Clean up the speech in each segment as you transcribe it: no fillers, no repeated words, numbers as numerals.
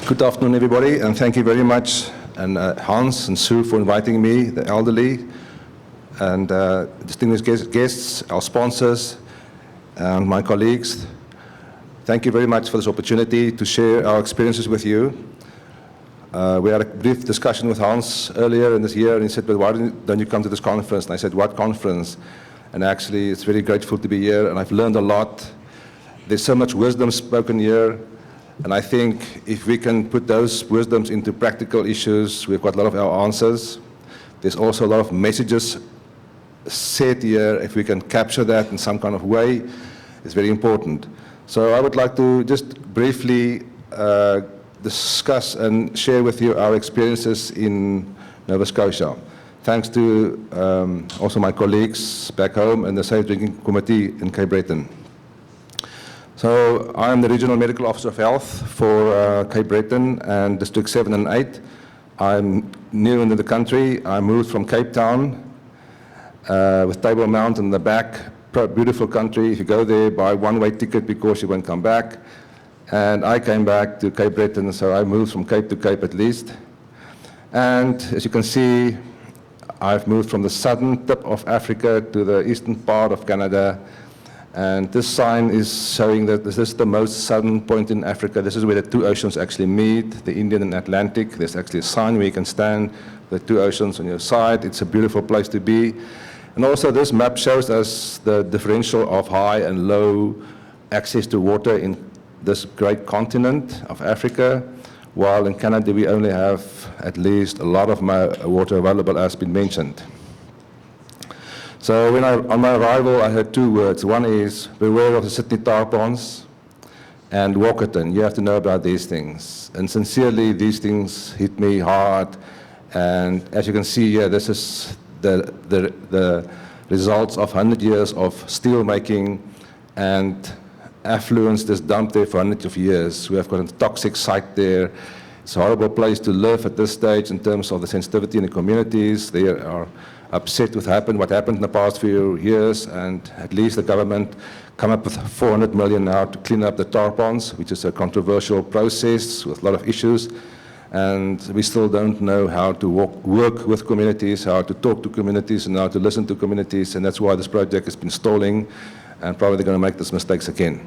Good afternoon, everybody, and thank you very much, and Hans and Sue for inviting me, the elderly, and distinguished guests, our sponsors, and my colleagues. Thank you very much for this opportunity to share our experiences with you. We had a brief discussion with Hans earlier in this year, and he said, "But why don't you come to this conference?" And I said, "What conference?" And actually, it's very grateful to be here, and I've learned a lot. There's so much wisdom spoken here, and I think if we can put those wisdoms into practical issues, we've got a lot of our answers. There's also a lot of messages said here. If we can capture that in some kind of way, it's very important. So I would like to just briefly discuss and share with you our experiences in Nova Scotia. Thanks to also my colleagues back home and the Safe Drinking Committee in Cape Breton. So I'm the Regional Medical Officer of Health for Cape Breton and District 7 and 8. I'm new into the country. I moved from Cape Town with Table Mount in the back. Beautiful country. If you go there, buy one-way ticket because you won't come back. And I came back to Cape Breton, so I moved from Cape to Cape at least. And as you can see, I've moved from the southern tip of Africa to the eastern part of Canada. And this sign is showing that this is the most southern point in Africa. This is where the two oceans actually meet, the Indian and Atlantic. There's actually a sign where you can stand the two oceans on your side. It's a beautiful place to be. And also this map shows us the differential of high and low access to water in this great continent of Africa, while in Canada we only have at least a lot of water available, as been mentioned. So on my arrival, I heard two words. One is, beware of the Sydney tar ponds, and Walkerton. You have to know about these things. And sincerely, these things hit me hard. And as you can see here, this is the results of 100 years of steel making and affluence that's dumped there for hundreds of years. We have got a toxic site there. It's a horrible place to live at this stage in terms of the sensitivity in the communities. They are upset with what happened in the past few years, and at least the government come up with 400 million now to clean up the tar ponds, which is a controversial process with a lot of issues. And we still don't know how to work with communities, how to talk to communities, and how to listen to communities, and that's why this project has been stalling, and probably they're going to make these mistakes again.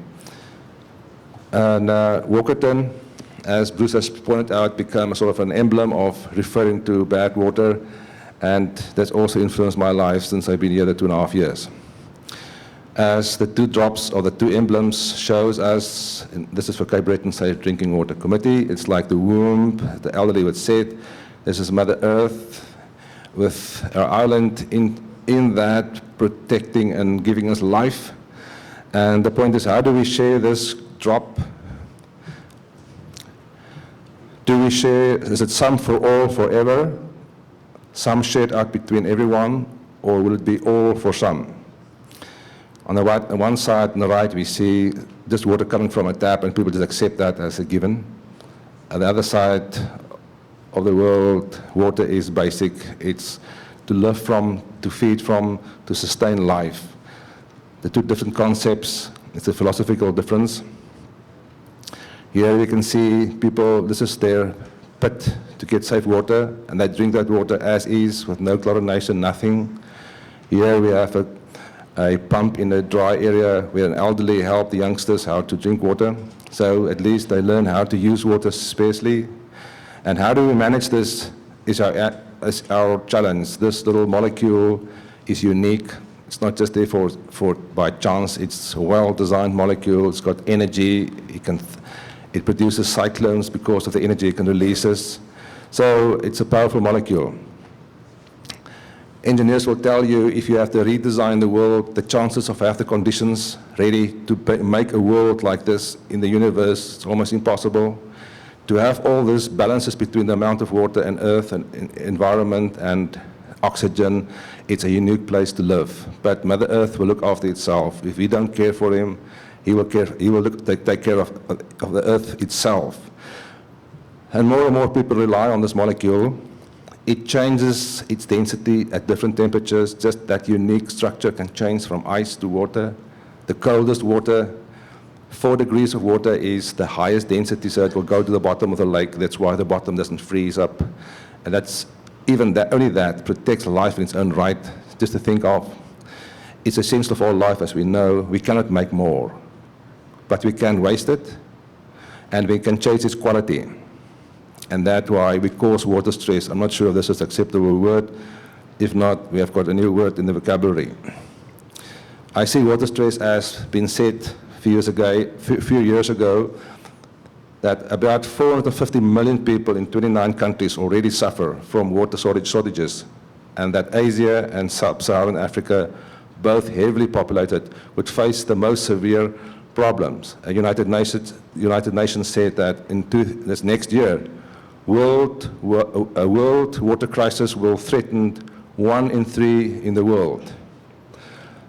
And Walkerton, as Bruce has pointed out, became a sort of an emblem of referring to bad water, and that's also influenced my life since I've been here the 2.5 years. As the two drops or the two emblems shows us, and this is for Cape Breton Safe Drinking Water Committee, it's like the womb, the elderly would say. This is Mother Earth with our island in that, protecting and giving us life. And the point is, how do we share this drop? Do we share, is it some for all forever? Some shared out between everyone, or will it be all for some? On the right, on one side, on the right, we see just water coming from a tap, and people just accept that as a given. On the other side of the world, water is basic. It's to live from, to feed from, to sustain life. The two different concepts, it's a philosophical difference. Here you can see people, this is their pit to get safe water, and they drink that water as is with no chlorination, nothing. Here we have a pump in a dry area where an elderly help the youngsters how to drink water. So at least they learn how to use water sparingly. And how do we manage this is our challenge. This little molecule is unique. It's not just there by chance. It's a well-designed molecule. It's got energy. It produces cyclones because of the energy it can release. So it's a powerful molecule. Engineers will tell you if you have to redesign the world, the chances of having the conditions ready to make a world like this in the universe, it's almost impossible. To have all these balances between the amount of water and earth and environment and oxygen, it's a unique place to live. But Mother Earth will look after itself. If we don't care for him, he will take care of the earth itself. And more people rely on this molecule. It changes its density at different temperatures. Just that unique structure can change from ice to water. The coldest water 4 degrees of water is the highest density, so it will go to the bottom of the lake. That's why the bottom doesn't freeze up. And that's even that, only that protects life in its own right. Just to think of, it's essential for all life, as we know. We cannot make more, but we can waste it, and we can change its quality. And that's why we cause water stress. I'm not sure if this is an acceptable word. If not, we have got a new word in the vocabulary. I see water stress as been said a few years ago, that about 450 million people in 29 countries already suffer from water shortages, and that Asia and Sub-Saharan Africa, both heavily populated, would face the most severe problems. United Nations said that in this next year, a world water crisis will threaten 1 in 3 in the world.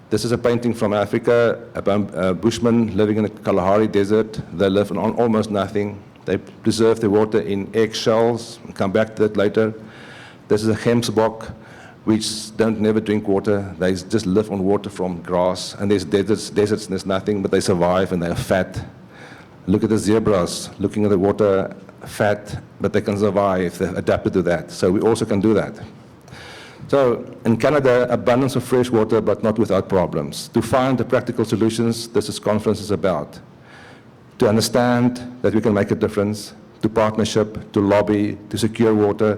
This is a painting from Africa, a bushman living in the Kalahari Desert. They live on almost nothing. They preserve their water in eggshells. I'll come back to that later. This is a Gemsbok, which never drink water. They just live on water from grass. And there's deserts and there's nothing, but they survive and they are fat. Look at the zebras, looking at the water, fat, but they can survive. They've adapted to that. So we also can do that. So in Canada, abundance of fresh water, but not without problems. To find the practical solutions, this conference is about. To understand that we can make a difference, to partnership, to lobby, to secure water,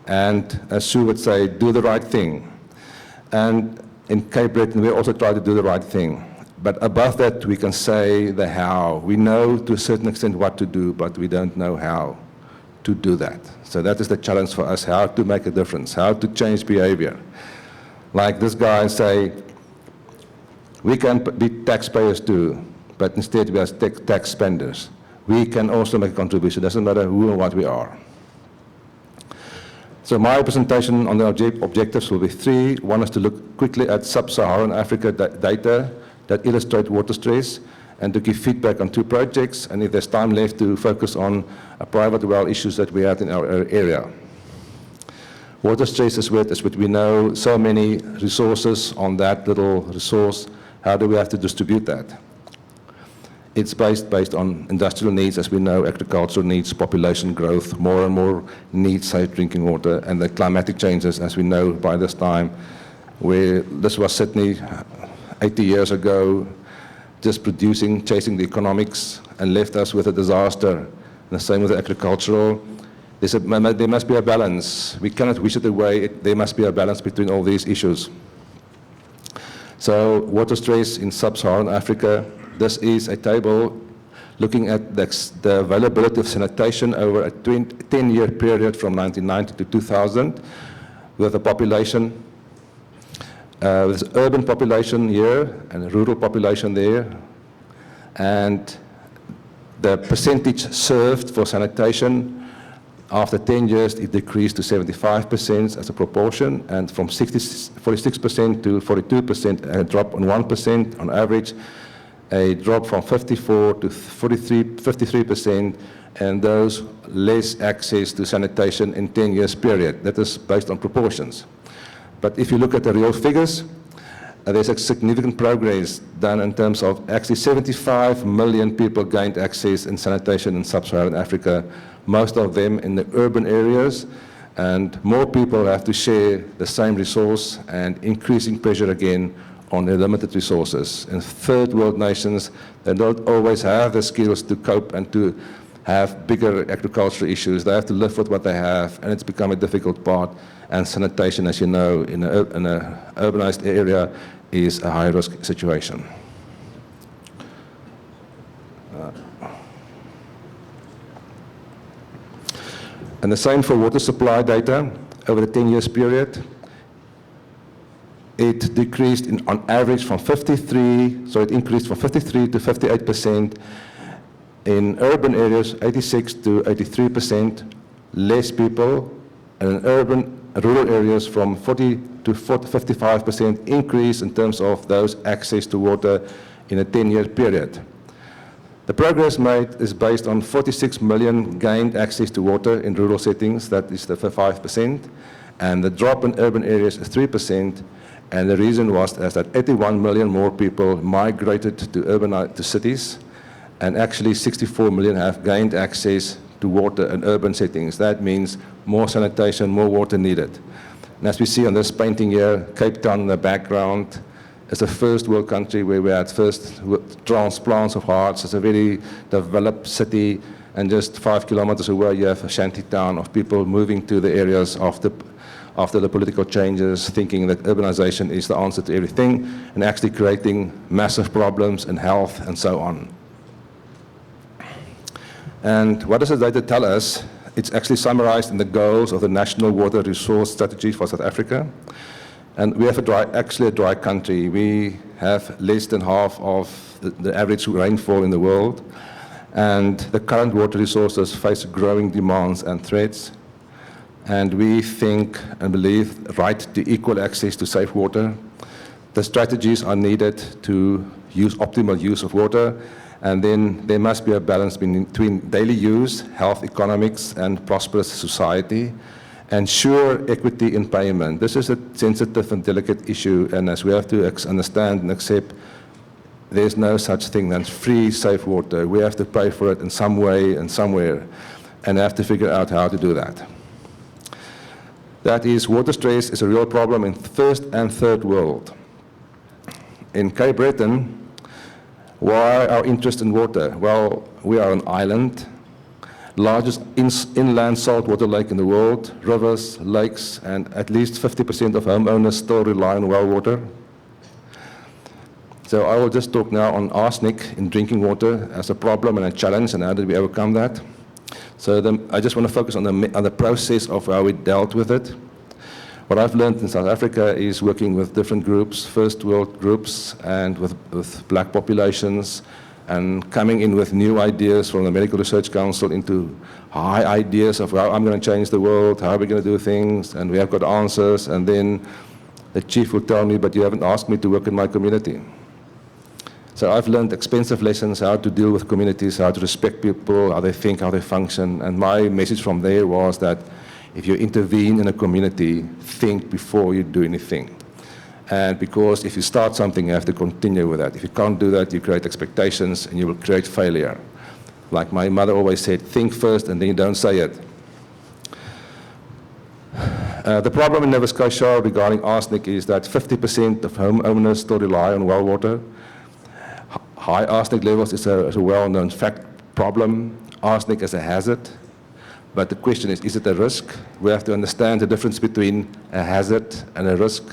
and as Sue would say, do the right thing. And in Cape Breton, we also try to do the right thing. But above that, we can say the how. We know to a certain extent what to do, but we don't know how to do that. So that is the challenge for us, how to make a difference, how to change behavior. Like this guy say, we can be taxpayers too, but instead we are tax spenders. We can also make a contribution, doesn't matter who and what we are. So my presentation on the objectives will be 3. One is to look quickly at sub-Saharan Africa data that illustrate water stress, and to give feedback on 2 projects, and if there's time left, to focus on private well issues that we have in our area. Water stress is what we know, so many resources on that little resource. How do we have to distribute that? It's based on industrial needs, as we know, agricultural needs, population growth, more and more need safe drinking water, and the climatic changes, as we know by this time, where this was Sydney 80 years ago, just chasing the economics, and left us with a disaster. And the same with the agricultural. There must be a balance. We cannot wish it away. There must be a balance between all these issues. So water stress in sub-Saharan Africa. This is a table looking at the availability of sanitation over a 10-year period from 1990 to 2000, with a population. There's urban population here and a rural population there, and the percentage served for sanitation, after 10 years it decreased to 75% as a proportion, and from 46% to 42%, a drop on 1% on average, a drop from 54 to 53%, and those less access to sanitation in 10 years period. That is based on proportions. But if you look at the real figures, there's a significant progress done in terms of actually 75 million people gained access in sanitation in sub-Saharan Africa, most of them in the urban areas, and more people have to share the same resource, and increasing pressure again on their limited resources. In third world nations, they don't always have the skills to cope and to have bigger agricultural issues. They have to live with what they have, and it's become a difficult part. And sanitation, as you know, in an urbanized area is a high-risk situation. And the same for water supply data over the 10 years period. It decreased on average from 53, so it increased from 53 to 58%. In urban areas, 86 to 83%, less people, and in rural areas from 40 to 55% increase in terms of those access to water in a 10-year period. The progress made is based on 46 million gained access to water in rural settings, that is the 5%, and the drop in urban areas is 3%, and the reason was that 81 million more people migrated to cities, and actually 64 million have gained access to water in urban settings. That means more sanitation, more water needed. And as we see on this painting here, Cape Town in the background is the first world country where we had first transplants of hearts. It's a very developed city, and just 5 kilometers away you have a shanty town of people moving to the areas after the political changes, thinking that urbanization is the answer to everything, and actually creating massive problems in health and so on. And what does the data tell us? It's actually summarized in the goals of the National Water Resource Strategy for South Africa. And we have actually a dry country. We have less than half of the average rainfall in the world. And the current water resources face growing demands and threats. And we think and believe right to equal access to safe water. The strategies are needed to use optimal use of water. And then there must be a balance between daily use, health economics, and prosperous society. And sure equity in payment. This is a sensitive and delicate issue, and as we have to understand and accept, there's no such thing as free, safe water. We have to pay for it in some way and somewhere, and have to figure out how to do that. That is, water stress is a real problem in first and third world. In Cape Breton, why our interest in water? Well, we are an island, largest inland saltwater lake in the world, rivers, lakes, and at least 50% of homeowners still rely on well water. So I will just talk now on arsenic in drinking water as a problem and a challenge, and how did we overcome that. So I just want to focus on the process of how we dealt with it. What I've learned in South Africa is working with different groups, first world groups, and with black populations, and coming in with new ideas from the Medical Research Council into high ideas of how I'm going to change the world, how are we going to do things, and we have got answers, and then the chief will tell me, but you haven't asked me to work in my community. So I've learned expensive lessons, how to deal with communities, how to respect people, how they think, how they function, and my message from there was that if you intervene in a community, think before you do anything. And because if you start something, you have to continue with that. If you can't do that, you create expectations and you will create failure. Like my mother always said, think first and then you don't say it. The problem in Nova Scotia regarding arsenic is that 50% of homeowners still rely on well water. High arsenic levels is a well-known fact problem. Arsenic is a hazard. But the question is it a risk? We have to understand the difference between a hazard and a risk.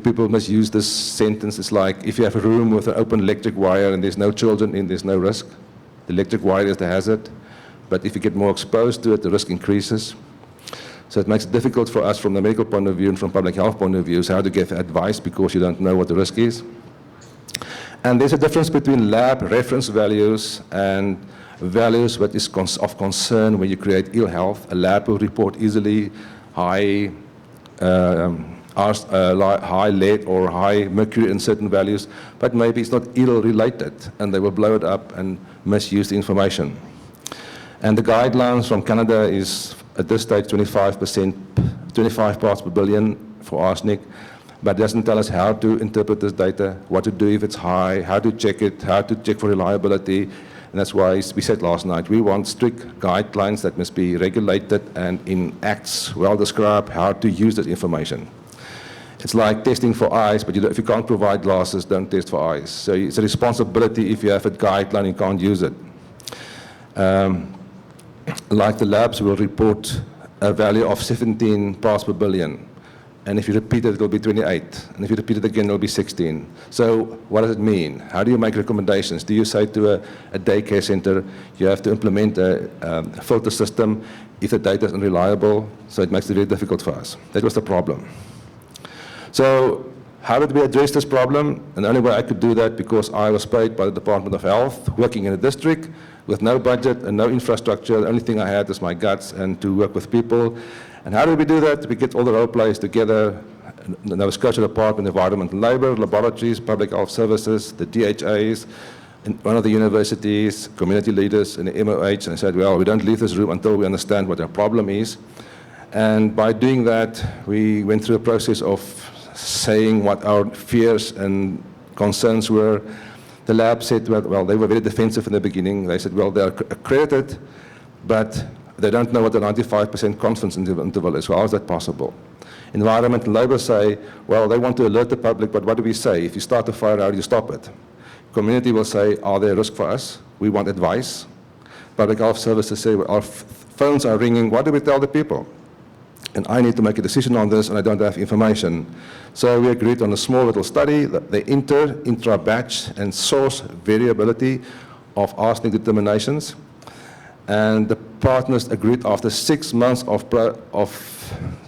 People must use this sentence. It's like if you have a room with an open electric wire and there's no children in, there's no risk. The electric wire is the hazard. But if you get more exposed to it, the risk increases. So it makes it difficult for us from the medical point of view and from public health point of view, how to give advice because you don't know what the risk is. And there's a difference between lab reference values and values that is of concern when you create ill health. A lab will report easily high lead or high mercury in certain values, but maybe it's not ill related, and they will blow it up and misuse the information. And the guidelines from Canada is at this stage 25 parts per billion for arsenic, but it doesn't tell us how to interpret this data, what to do if it's high, how to check it, how to check for reliability. And that's why we said last night, we want strict guidelines that must be regulated and in acts well described how to use that information. It's like testing for eyes, but if you can't provide glasses, don't test for eyes. So it's a responsibility if you have a guideline, you can't use it. Like the labs will report a value of 17 parts per billion. And if you repeat it, it will be 28. And if you repeat it again, it will be 16. So what does it mean? How do you make recommendations? Do you say to a daycare center, you have to implement a filter system if the data is unreliable? So it makes it very difficult for us. That was the problem. So how did we address this problem? And the only way I could do that because I was paid by the Department of Health, working in a district with no budget and no infrastructure. The only thing I had was my guts and to work with people. And how did we do that? We get all the role players together, the Nova Scotia Department of Environment and Labour, laboratories, public health services, the DHAs, and one of the universities, community leaders, and the MOH, and I said, well, we don't leave this room until we understand what our problem is. And by doing that, we went through a process of saying what our fears and concerns were. the lab said, well, they were very defensive in the beginning. They said, well, they're accredited, but they don't know what the 95% confidence interval is. Well, how is that possible? Environment and labour say, well, they want to alert the public, but what do we say? If you start a fire, how do you stop it? Community will say, are there risks for us? We want advice. Public health services say, well, our phones are ringing. What do we tell the people? And I need to make a decision on this, and I don't have information. So we agreed on a small little study, the intra-batch and source variability of arsenic determinations. And the partners agreed after 6 months of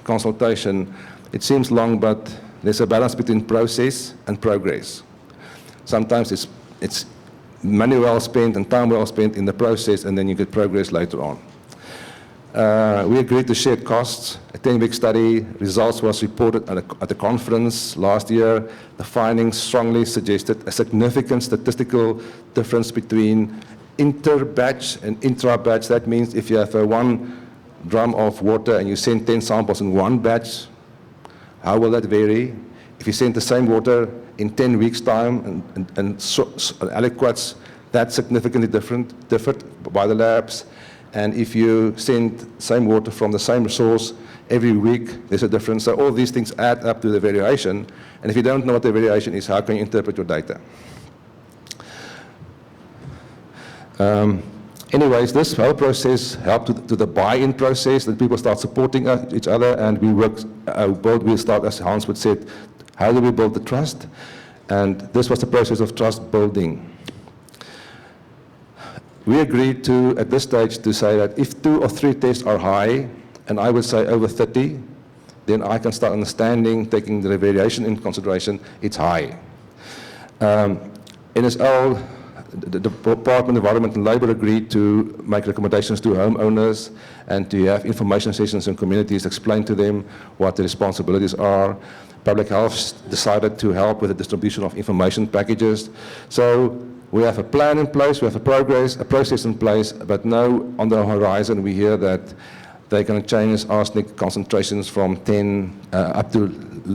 consultation. It seems long, but there's a balance between process and progress. Sometimes it's money well spent and time well spent in the process, and then you get progress later on. We agreed to share costs. A 10-week study, results was reported at a conference last year. The findings strongly suggested a significant statistical difference between inter-batch and intra-batch. That means if you have 1 drum of water and you send 10 samples in 1 batch, how will that vary? If you send the same water in 10 weeks' time and aliquots, that's significantly differed by the labs. And if you send same water from the same source every week, there's a difference. So all these things add up to the variation. And if you don't know what the variation is, how can you interpret your data? Anyways, this whole process helped to the buy-in process, that people start supporting each other, and we start, as Hans would say, how do we build the trust? And this was the process of trust building. We agreed to, at this stage, to say that if 2 or 3 tests are high, and I would say over 30, then I can start understanding, taking the variation in consideration, it's high. NSL, the Department of Environment and Labour agreed to make recommendations to homeowners and to have information sessions in communities, explain to them what the responsibilities are. Public Health decided to help with the distribution of information packages. So we have a plan in place, we have a process in place, but now on the horizon we hear that they're going to change arsenic concentrations from 10 up to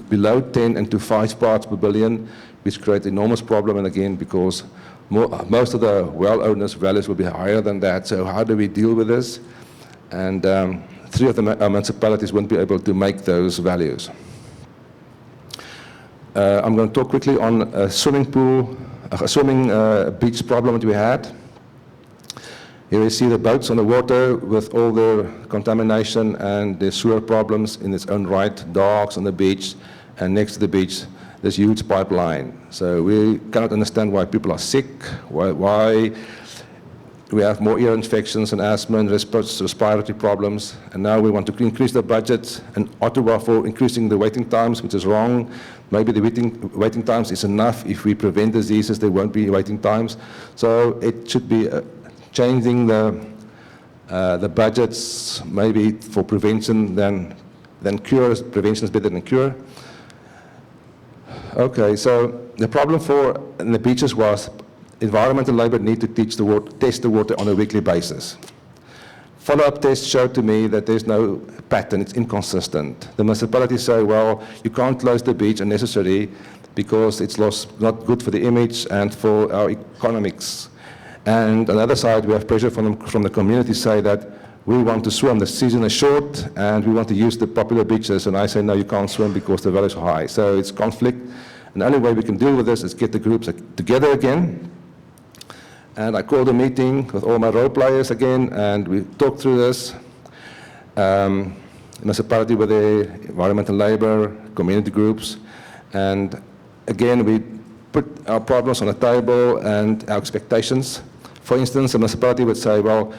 below 10 and to 5 parts per billion, which creates an enormous problem, and again, because most of the well owners' values will be higher than that. So how do we deal with this? And 3 of the municipalities won't be able to make those values. I'm going to talk quickly on a swimming beach problem that we had. Here you see the boats on the water with all the contamination and the sewer problems in its own right, dogs on the beach, and next to the beach, this huge pipeline. So we cannot understand why people are sick, why we have more ear infections and asthma and respiratory problems. And now we want to increase the budget in Ottawa for increasing the waiting times, which is wrong. Maybe the waiting times is enough. If we prevent diseases, there won't be waiting times. So it should be changing the budgets, maybe for prevention than cure. Prevention is better than cure. Okay, so the problem in the beaches was environment and labour need to test the water on a weekly basis. Follow-up tests showed to me that there's no pattern, it's inconsistent. The municipalities say, well, you can't close the beach unnecessarily because it's not good for the image and for our economics. And on the other side, we have pressure from the community say that we want to swim, the season is short, and we want to use the popular beaches, and I say, no, you can't swim because the values are high. So it's conflict, and the only way we can deal with this is get the groups together again. And I called a meeting with all my role players again, and we talked through this. The municipality with the environment and labour, community groups, and again, we put our problems on the table and our expectations. For instance, the municipality would say, well,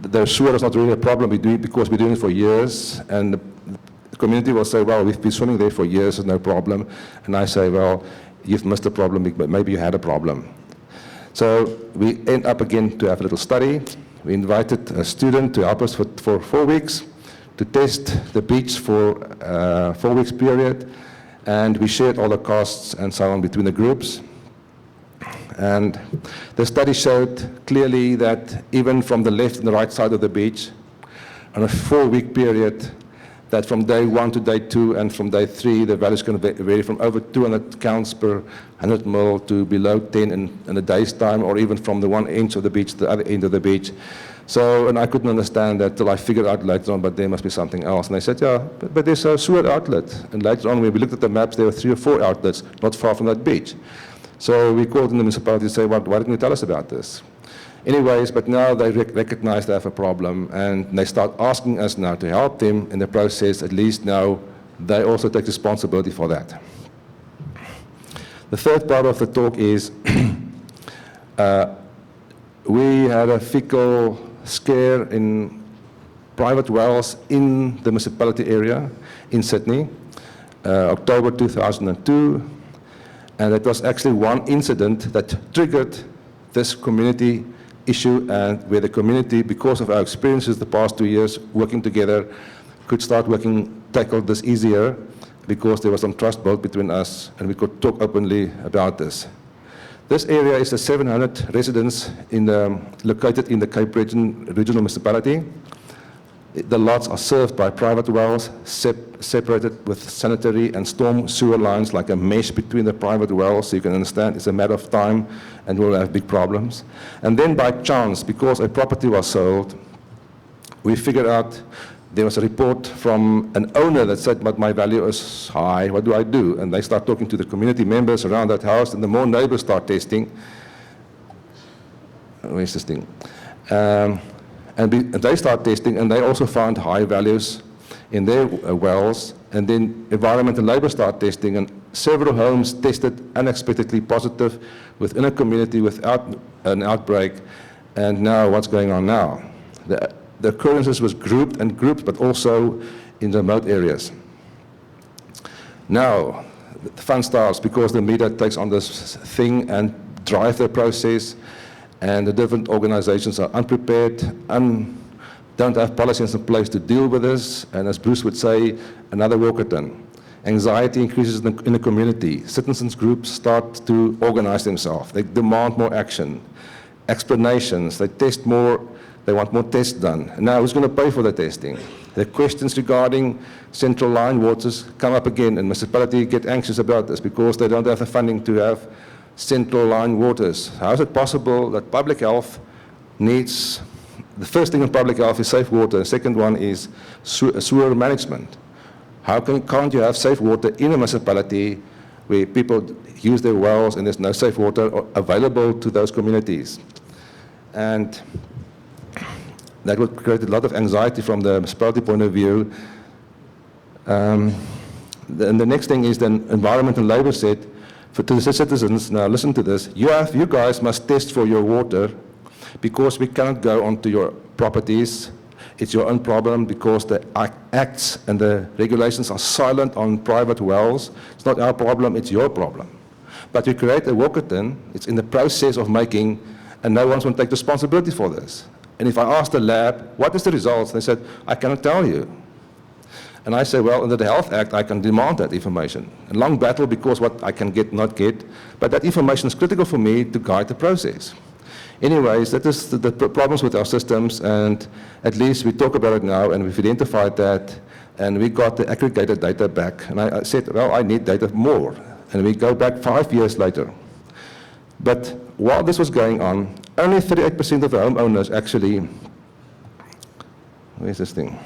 the sewer is not really a problem, we do it because we're doing it for years, and the community will say, well, we've been swimming there for years, there's no problem. And I say, well, you've missed a problem, but maybe you had a problem. So we end up again to have a little study. We invited a student to help us for 4 weeks to test the beach for a 4 weeks period, and we shared all the costs and so on between the groups. And the study showed clearly that even from the left and the right side of the beach, on a 4-week period, that from day 1 to day 2 and from day 3, the value is going to vary from over 200 counts per 100 mil to below 10 in a day's time, or even from the one end of the beach to the other end of the beach. So, and I couldn't understand that till I figured out later on, but there must be something else. And they said, yeah, but there's a sewer outlet. And later on, when we looked at the maps, there were 3 or 4 outlets not far from that beach. So we called in the municipality to say, well, why didn't you tell us about this? Anyways, but now they recognize they have a problem, and they start asking us now to help them in the process. At least now they also take responsibility for that. The third part of the talk is we had a fecal scare in private wells in the municipality area in Sydney, October 2002, and it was actually one incident that triggered this community issue, and where the community, because of our experiences the past 2 years working together, could start tackle this easier, because there was some trust built between us and we could talk openly about this. This area is a 700 residents located in the Cape Regional Municipality. The lots are served by private wells, separated with sanitary and storm sewer lines, like a mesh between the private wells, so you can understand it's a matter of time and we'll have big problems. And then by chance, because a property was sold, we figured out there was a report from an owner that said, but my value is high, what do I do? And they start talking to the community members around that house, and the more neighbors start testing. Where's this thing? And they start testing, and they also found high values in their wells. And then Environment and Labour start testing, and several homes tested unexpectedly positive within a community without an outbreak. And now, what's going on now? The occurrences was grouped, but also in remote areas. Now, the fun starts, because the media takes on this thing and drive the process, and the different organizations are unprepared, don't have policies in place to deal with this, and as Bruce would say, another Walkerton. Anxiety increases in the community. Citizens groups start to organize themselves. They demand more action, explanations, they test more. They want more tests done. And now, who's going to pay for the testing? The questions regarding central line waters come up again, and municipalities get anxious about this because they don't have the funding to have central line waters. How is it possible that public health needs, the first thing in public health is safe water, the second one is sewer management? How can't you have safe water in a municipality where people use their wells and there's no safe water available to those communities? And that would create a lot of anxiety from the municipality point of view. And the next thing is then Environment and Labour said to the citizens, now listen to this, you guys must test for your water, because we cannot go onto your properties. It's your own problem, because the acts and the regulations are silent on private wells. It's not our problem, it's your problem. But we create a Walkerton, it's in the process of making, and no one's going to take responsibility for this. And if I asked the lab, what is the results? They said, I cannot tell you. And I say, well, under the Health Act, I can demand that information. A long battle, because what I can get, not get, but that information is critical for me to guide the process. Anyways, that is the problems with our systems, and at least we talk about it now, and we've identified that, and we got the aggregated data back. And I said, well, I need data more. And we go back 5 years later. But while this was going on, only 38% of the homeowners actually, where's this thing?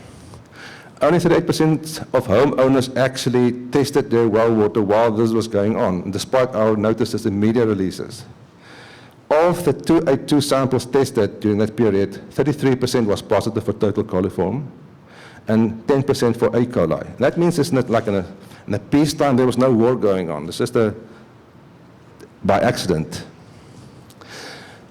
Only 38% of homeowners actually tested their well water while this was going on, despite our notices and media releases. Of the 282 samples tested during that period, 33% was positive for total coliform and 10% for E. coli. That means it's not like in a peacetime, there was no war going on. It's just by accident.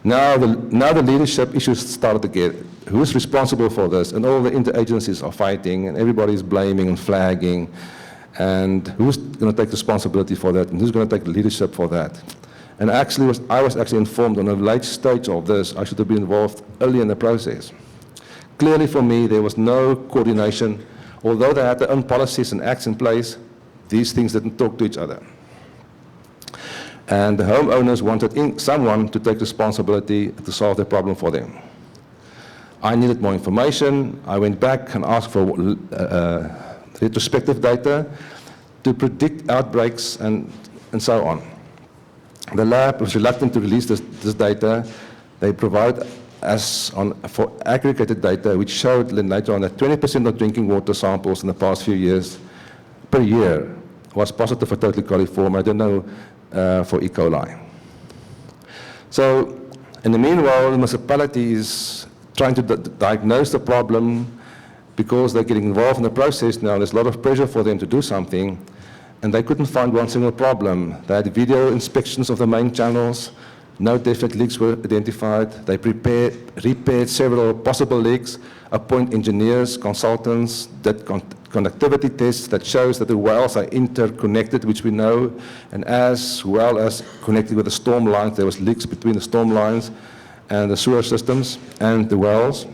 Now the leadership issues started again. Who's responsible for this? And all the interagencies are fighting, and everybody's blaming and flagging. And who's going to take responsibility for that? And who's going to take the leadership for that? And actually, I was actually informed on a late stage of this. I should have been involved early in the process. Clearly for me, there was no coordination. Although they had their own policies and acts in place, these things didn't talk to each other. And the homeowners wanted someone to take responsibility to solve the problem for them. I needed more information. I went back and asked for retrospective data to predict outbreaks and so on. The lab was reluctant to release this data. They provide us for aggregated data, which showed then later on that 20% of drinking water samples in the past few years per year was positive for totally coliform. I don't know for E. coli. So in the meanwhile, the municipality is trying to diagnose the problem because they're getting involved in the process now. There's a lot of pressure for them to do something, and they couldn't find one single problem. They had video inspections of the main channels. No definite leaks were identified. They repaired several possible leaks, appoint engineers, consultants, did conductivity tests that shows that the wells are interconnected, which we know, and as well as connected with the storm lines. There was leaks between the storm lines and the sewer systems and the wells.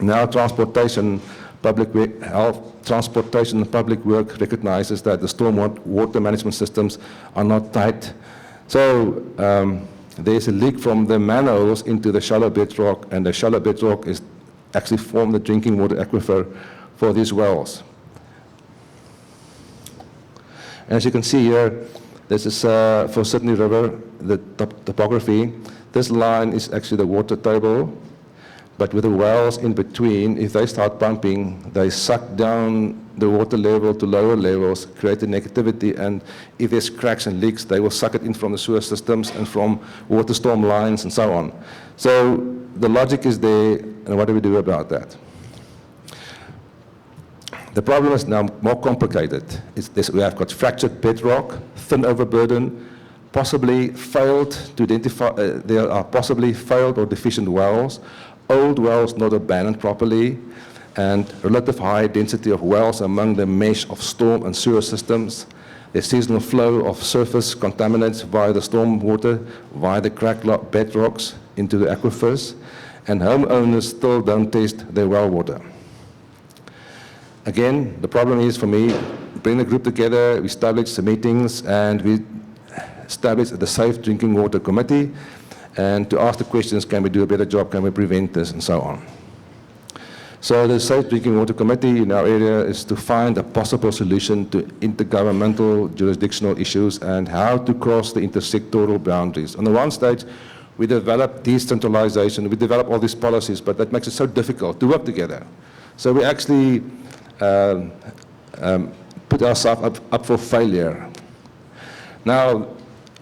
Now transportation, public health, transportation and public work recognizes that the storm water management systems are not tight. So there's a leak from the manholes into the shallow bedrock, and the shallow bedrock is actually formed the drinking water aquifer for these wells. And as you can see here, this is for Sydney River, the topography. This line is actually the water table, but with the wells in between, if they start pumping, they suck down the water level to lower levels, create a negativity, and if there's cracks and leaks, they will suck it in from the sewer systems and from water storm lines and so on. So the logic is there, and what do we do about that? The problem is now more complicated. We have got fractured bedrock, thin overburden, possibly failed to identify, there are possibly failed or deficient wells, old wells not abandoned properly, and relative high density of wells among the mesh of storm and sewer systems. There's seasonal flow of surface contaminants via the storm water, via the cracked bedrocks into the aquifers, and homeowners still don't test their well water. Again, the problem is for me, bring the group together, we establish some meetings, and we establish the Safe Drinking Water Committee, and to ask the questions, can we do a better job, can we prevent this, and so on. So the Safe Drinking Water Committee in our area is to find a possible solution to intergovernmental jurisdictional issues and how to cross the intersectoral boundaries. On the one stage, we develop decentralization, we develop all these policies, but that makes it so difficult to work together. So we actually put ourselves up for failure. Now,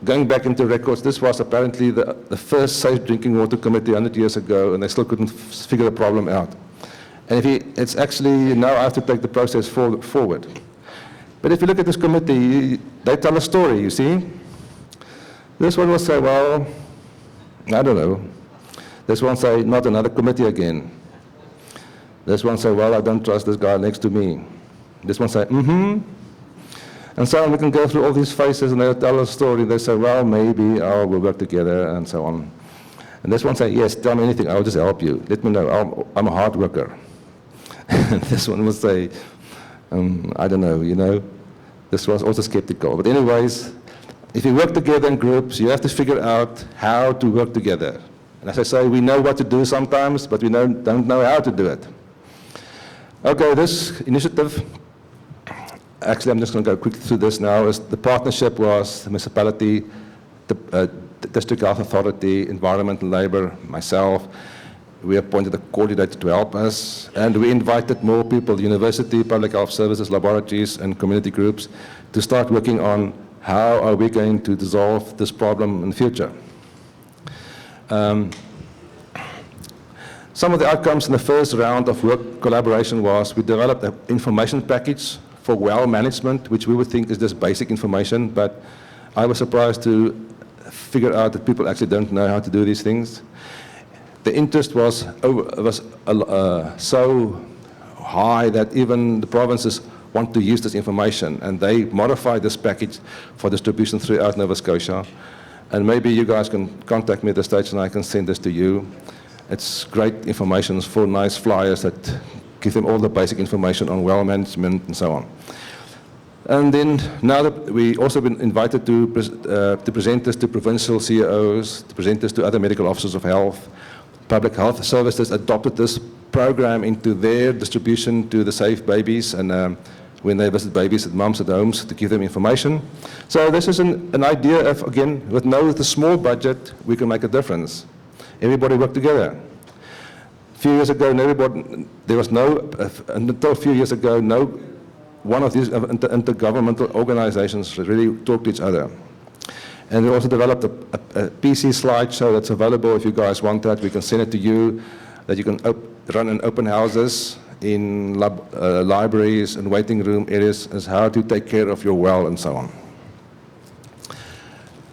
going back into records, this was apparently the first Safe Drinking Water Committee 100 years ago, and they still couldn't figure the problem out. And it's actually, now I have to take the process forward. But if you look at this committee, they tell a story, you see. This one will say, well, I don't know. This one say, not another committee again. This one say, well, I don't trust this guy next to me. This one say, mm-hmm. And so on, we can go through all these phases, and they'll tell a story. They say, well, maybe, we'll work together, and so on. And this one say, yes, tell me anything, I'll just help you. Let me know, I'm a hard worker. And this one will say, I don't know, you know. This was also skeptical. But anyways, if you work together in groups, you have to figure out how to work together. And as I say, we know what to do sometimes, but we don't know how to do it. Okay, this initiative, actually I'm just going to go quickly through this now, is the partnership was the municipality, the District Health Authority, Environment and Labour, myself. We appointed a coordinator to help us, and we invited more people, university, public health services, laboratories, and community groups to start working on how are we going to dissolve this problem in the future. Some of the outcomes in the first round of work collaboration was we developed an information package for well management, which we would think is just basic information, but I was surprised to figure out that people actually don't know how to do these things. The interest was so high that even the provinces want to use this information, and they modified this package for distribution throughout Nova Scotia. And maybe you guys can contact me at the stage and I can send this to you. It's great information, it's 4 nice flyers that give them all the basic information on well management and so on. And then now that we also been invited to present this to provincial CEOs, to present this to other medical officers of health. Public health services adopted this program into their distribution to the safe babies, and when they visit babies at mums at homes to give them information. So this is an idea of, again, with a small budget, we can make a difference. Everybody work together. A few years ago, there was until a few years ago, no one of these intergovernmental organizations really talked to each other. And we also developed a PC slideshow that's available if you guys want that. We can send it to you, that you can run in open houses, in libraries and waiting room areas, as how to take care of your well and so on.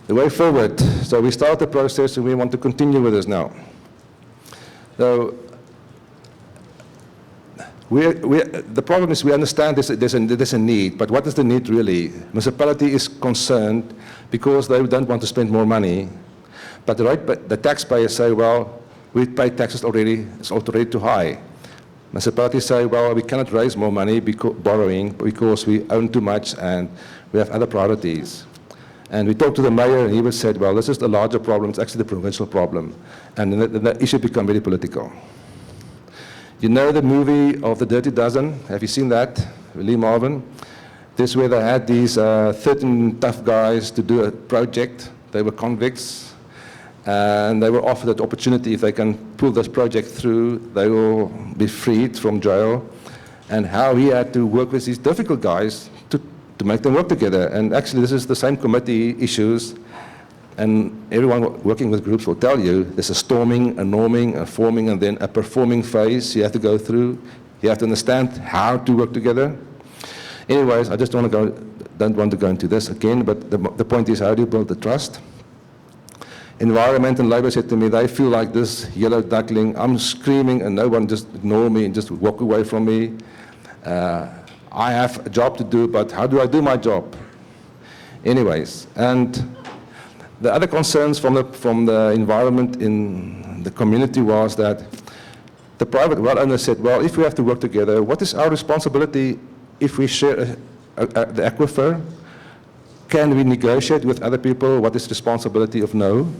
The way forward, so we start the process and we want to continue with this now. So the problem is we understand there's a need, but what is the need really? Municipality is concerned because they don't want to spend more money, but the taxpayers say, well, we pay taxes already, it's already too high. Municipalities say, well, we cannot raise more money borrowing because we own too much and we have other priorities. And we talked to the mayor and he said, well, this is the larger problem, it's actually the provincial problem. And then the issue became very political. You know the movie of The Dirty Dozen? Have you seen that? Lee Marvin? This is where they had these 13 tough guys to do a project. They were convicts. And they were offered that opportunity, if they can pull this project through, they will be freed from jail. And how he had to work with these difficult guys to make them work together. And actually, this is the same committee issues. And everyone working with groups will tell you there's a storming, a norming, a forming, and then a performing phase you have to go through. You have to understand how to work together. Anyways, I just don't want to go into this again, but the point is, how do you build the trust? Environment and Labour said to me, they feel like this yellow duckling. I'm screaming and no one just ignore me and just walk away from me. I have a job to do, but how do I do my job? Anyways, and the other concerns from the environment in the community was that the private well owner said, well, if we have to work together, what is our responsibility if we share the aquifer? Can we negotiate with other people what is responsibility of no?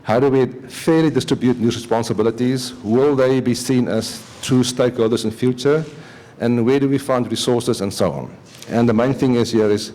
How do we fairly distribute new responsibilities? Will they be seen as true stakeholders in future? And where do we find resources and so on? And the main thing is here is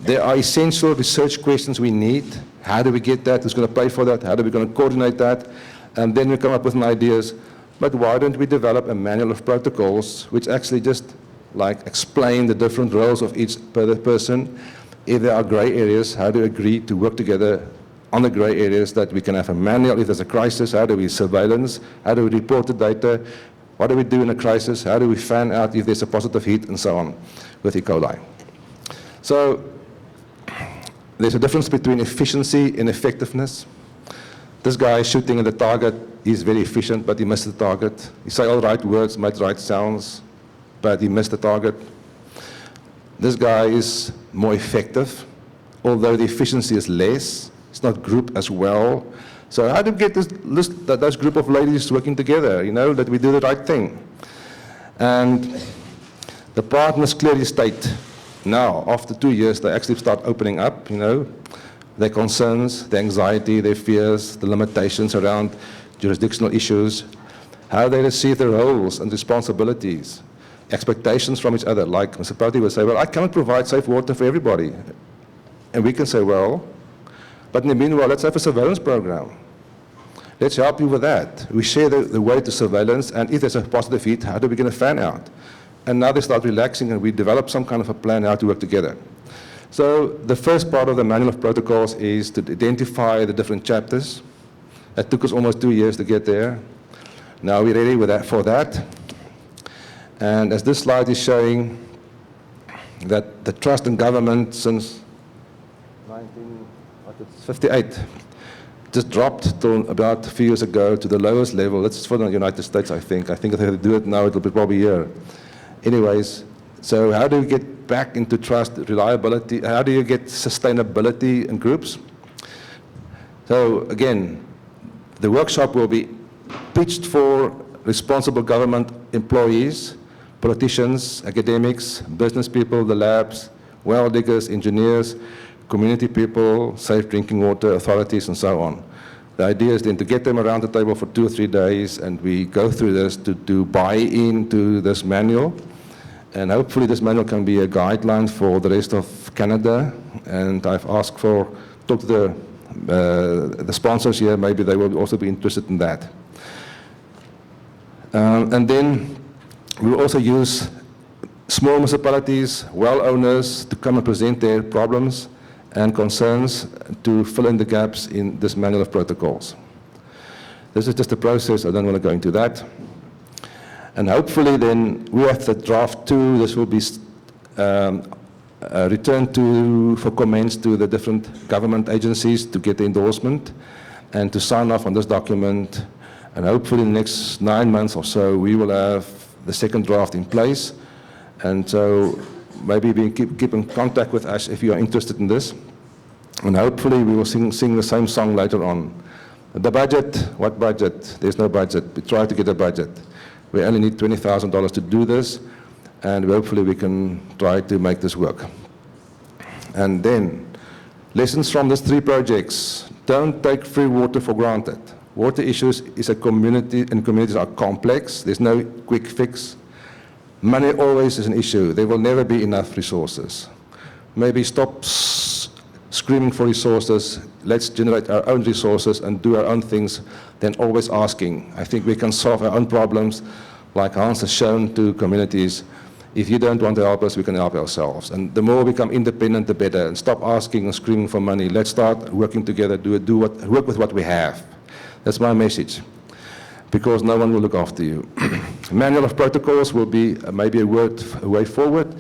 there are essential research questions we need. How do we get that? Who's going to pay for that? How are we going to coordinate that? And then we come up with ideas. But why don't we develop a manual of protocols which actually just like explain the different roles of each person? If there are gray areas, how do we agree to work together on the gray areas, that we can have a manual? If there's a crisis, how do we surveillance? How do we report the data? What do we do in a crisis? How do we fan out if there's a positive heat and so on with E. coli? So there's a difference between efficiency and effectiveness. This guy shooting at the target, he's very efficient, but he missed the target. He said all right words, made right sounds, but he missed the target. This guy is more effective, although the efficiency is less. It's not grouped as well. So how do we get those group of ladies working together, that we do the right thing? And the partners clearly state, now, after 2 years, they actually start opening up, their concerns, their anxiety, their fears, the limitations around jurisdictional issues, how they receive their roles and responsibilities, expectations from each other. Like municipality will say, well, I cannot provide safe water for everybody. And we can say, well, but in the meanwhile, let's have a surveillance program. Let's help you with that. We share the way to surveillance, and if there's a positive heat, how do we get a fan out? And now they start relaxing, and we develop some kind of a plan how to work together. So the first part of the manual of protocols is to identify the different chapters. That took us almost 2 years to get there. Now we're ready for that. And as this slide is showing, that the trust in government since 1958 just dropped to about a few years ago to the lowest level. That's for the United States, I think. I think if they do it now, it'll be probably here. Anyways, so how do we get back into trust, reliability? How do you get sustainability in groups? So again, the workshop will be pitched for responsible government employees, politicians, academics, business people, the labs, well diggers, engineers, community people, safe drinking water authorities, and so on. The idea is then to get them around the table for 2 or 3 days, and we go through this to buy into this manual. And hopefully this manual can be a guideline for the rest of Canada. And I've asked talk to the sponsors here, maybe they will also be interested in that. And then we will also use small municipalities, well owners, to come and present their problems and concerns to fill in the gaps in this manual of protocols. This is just a process, I don't want to go into that. And hopefully then, with the draft 2, this will be returned for comments to the different government agencies to get the endorsement and to sign off on this document. And hopefully in the next 9 months or so, we will have the second draft in place. And so maybe keep in contact with us if you are interested in this. And hopefully we will sing the same song later on. The budget, what budget? There's no budget. We try to get a budget. We only need $20,000 to do this, and hopefully we can try to make this work. And then, lessons from these 3 projects. Don't take free water for granted. Water issues is a community, and communities are complex. There's no quick fix. Money always is an issue. There will never be enough resources. Maybe stop screaming for resources. Let's generate our own resources and do our own things than always asking. I think we can solve our own problems, like Hans has shown to communities. If you don't want to help us, we can help ourselves. And the more we become independent, the better. And stop asking and screaming for money. Let's start working together, work with what we have. That's my message, because no one will look after you. Manual of protocols will be maybe a way forward.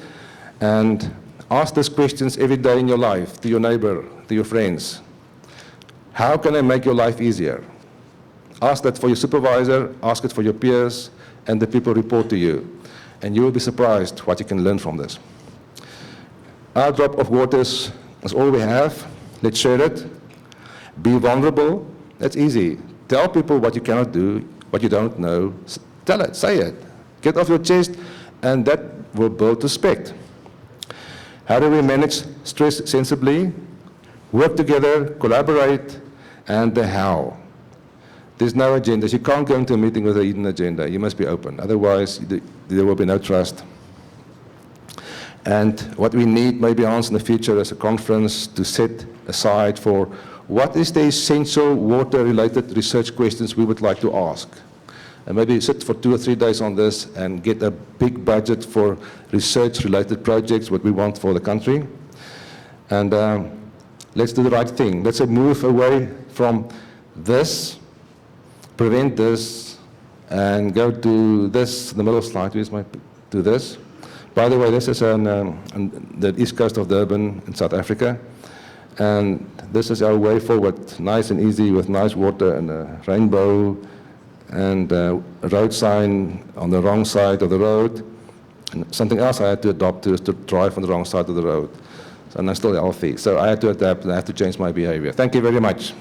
And ask these questions every day in your life, to your neighbor, to your friends. How can I make your life easier? Ask that for your supervisor, ask it for your peers, and the people report to you. And you will be surprised what you can learn from this. Our drop of water is all we have. Let's share it. Be vulnerable. That's easy. Tell people what you cannot do, what you don't know. Tell it, say it. Get off your chest, and that will build respect. How do we manage stress sensibly? Work together, collaborate, and the how. There's no agendas. You can't go into a meeting with a hidden agenda. You must be open. Otherwise, there will be no trust. And what we need, maybe, Hans, in the future as a conference to set aside for what is the essential water-related research questions we would like to ask. And maybe sit for 2 or 3 days on this and get a big budget for research-related projects, what we want for the country. And let's do the right thing. Let's move away from this, prevent this, and go to this, the middle slide, to this. By the way, this is on the east coast of Durban in South Africa. And this is our way forward, nice and easy with nice water and a rainbow, and a road sign on the wrong side of the road. And something else I had to adopt is to drive on the wrong side of the road. So I'm still healthy. So I had to adapt and I had to change my behavior. Thank you very much.